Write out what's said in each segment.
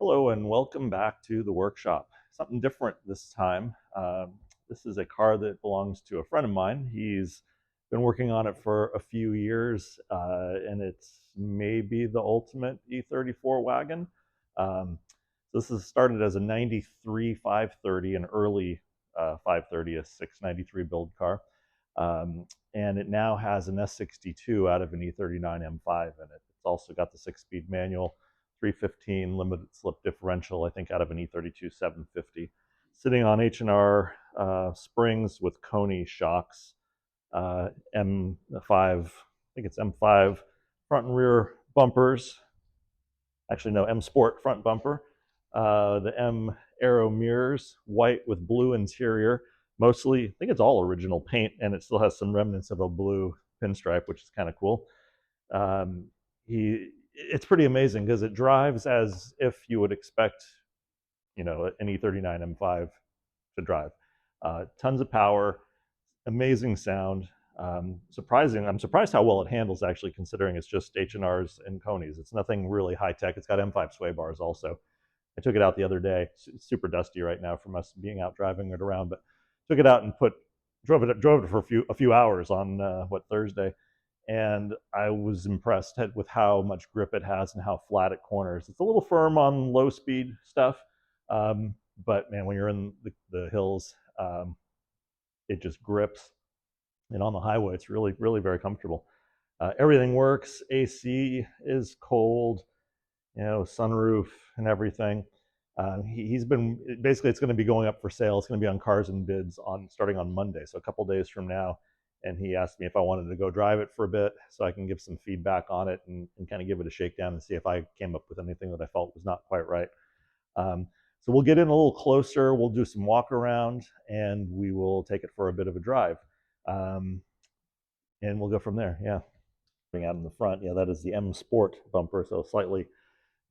Hello and welcome back to the workshop. Something different this time. This is a car that belongs to a friend of mine. He's been working on it for a few years, and it's maybe the ultimate E34 wagon. This is started as a 93 530, an early 530, a 693 build car. And it now has an S62 out of an E39 M5 in it. It's also got the 6-speed manual, 315 limited slip differential, I think out of an E32 750. Sitting on H&R springs with Coney shocks, M5, I think it's M5 front and rear bumpers. Actually, no, M Sport front bumper. The M Aero mirrors, white with blue interior. Mostly, I think it's all original paint, and it still has some remnants of a blue pinstripe, which is kind of cool. It's pretty amazing because it drives as if you would expect, an E39 M5 to drive. Tons of power, amazing sound. I'm surprised how well it handles, actually, considering it's just H&Rs and Coneys. It's nothing really high tech. It's got M5 sway bars also. I took it out the other day. It's super dusty right now from us being out driving it around, but took it out and drove it for a few hours on Thursday, and I was impressed with how much grip it has and how flat it corners. It's a little firm on low speed stuff, but man, when you're in the hills, it just grips, and on the highway, it's really, really very comfortable. Everything works. AC is cold, sunroof and everything. He's been basically, it's going to be going up for sale. It's going to be on Cars and Bids starting on Monday, so a couple days from now. And he asked me if I wanted to go drive it for a bit so I can give some feedback on it and kind of give it a shakedown and see if I came up with anything that I felt was not quite right. So we'll get in a little closer. We'll do some walk around, and we will take it for a bit of a drive. And we'll go from there. Yeah. Out in the front, that is the M Sport bumper, so slightly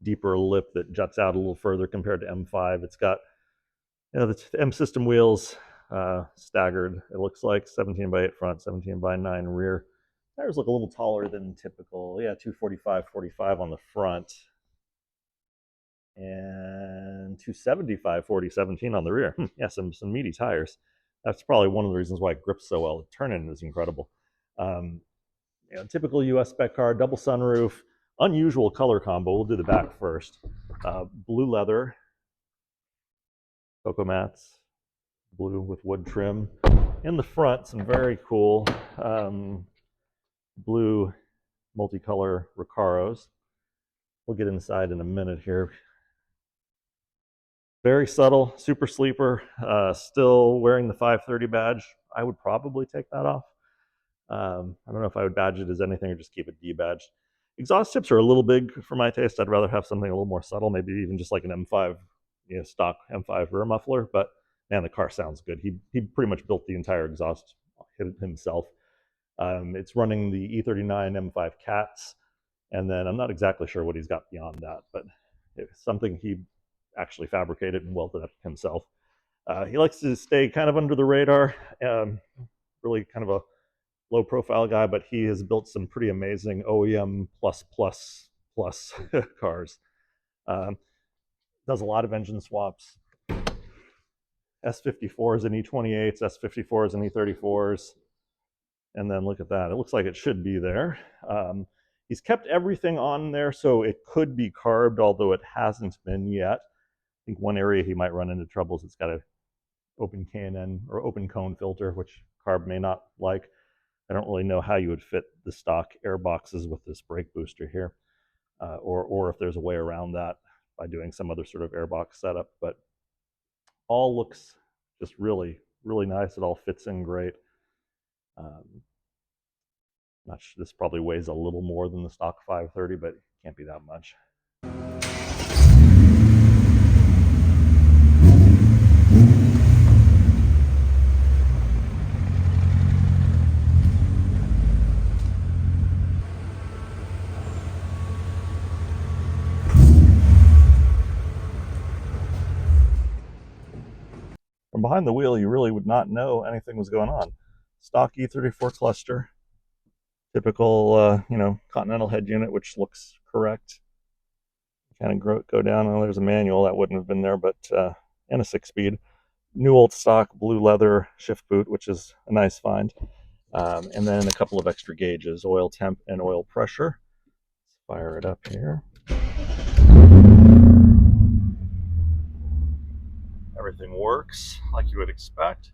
deeper lip that juts out a little further compared to M5. It's got the M system wheels, staggered. It looks like 17x8 front, 17x9 rear. Tires look a little taller than typical. 245/45 on the front, and 275/40/17 on the rear. Some meaty tires. That's probably one of the reasons why it grips so well. The turn-in is incredible. Typical US spec car, double sunroof, unusual color combo. We'll do the back first. Blue leather, cocoa mats, blue with wood trim. In the front, some very cool blue multicolor Recaros. We'll get inside in a minute here. Very subtle, super sleeper. Still wearing the 530 badge. I would probably take that off. I don't know if I would badge it as anything or just keep it D-badged. Exhaust tips are a little big for my taste. I'd rather have something a little more subtle, maybe even just like an M5, stock M5 rear muffler. But man, the car sounds good. He pretty much built the entire exhaust himself. It's running the E39 M5 cats, and then I'm not exactly sure what he's got beyond that, but it's something he actually fabricated and welded up himself. He likes to stay kind of under the radar, really kind of a low profile guy, but he has built some pretty amazing OEM plus cars. Does a lot of engine swaps. S54s and E28s, S54s and E34s. And then look at that. It looks like it should be there. He's kept everything on there, so it could be carbed, although it hasn't been yet. I think one area he might run into trouble is it's got an open K&N or open cone filter, which carb may not like. I don't really know how you would fit the stock air boxes with this brake booster here, or if there's a way around that by doing some other sort of airbox setup. But all looks just really, really nice. It all fits in great. This probably weighs a little more than the stock 530, but it can't be that much. From behind the wheel, you really would not know anything was going on. Stock E34 cluster, typical, Continental head unit, which looks correct. kind of go down. Oh, there's a manual that wouldn't have been there, but and a 6-speed. New old stock blue leather shift boot, which is a nice find. And then a couple of extra gauges, oil temp and oil pressure. Let's fire it up here. Everything works like you would expect.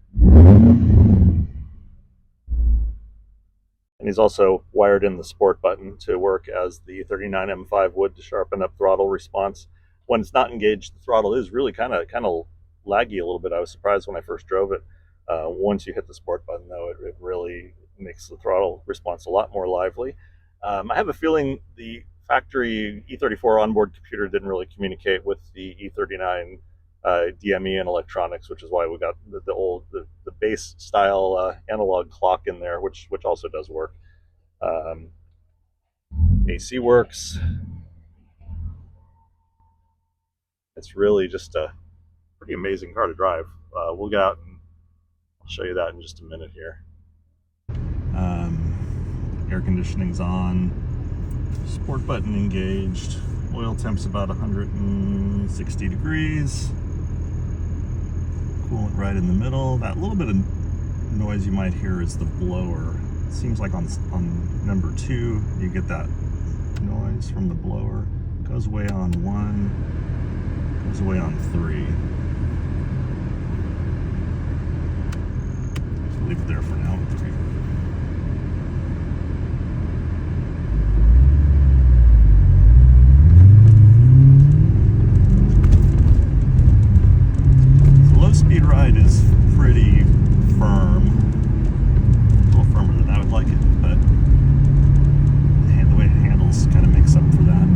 And he's also wired in the sport button to work as the E39 M5 would to sharpen up throttle response. When it's not engaged, the throttle is really kind of laggy a little bit. I was surprised when I first drove it. Once you hit the sport button, though, it really makes the throttle response a lot more lively. I have a feeling the factory E34 onboard computer didn't really communicate with the E39 DME and electronics, which is why we got the base style analog clock in there, which also does work. AC works. It's really just a pretty amazing car to drive. We'll get out and I'll show you that in just a minute here. Air conditioning's on, sport button engaged, oil temp's about 160 degrees, coolant right in the middle. That little bit of noise you might hear is the blower. It seems like on number 2 you get that noise from the blower. It goes away on 1, goes away on 3. Leave it there for now. 3. The low-speed ride is pretty firm. A little firmer than I would like it, but the way it handles kind of makes up for that.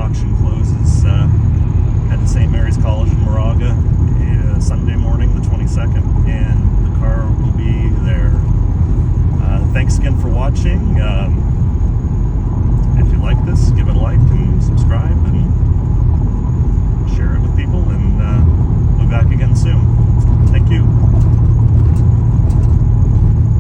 auction closes at St. Mary's College in Moraga Sunday morning, the 22nd, and the car will be there. Thanks again for watching. If you like this, give it a like and subscribe, and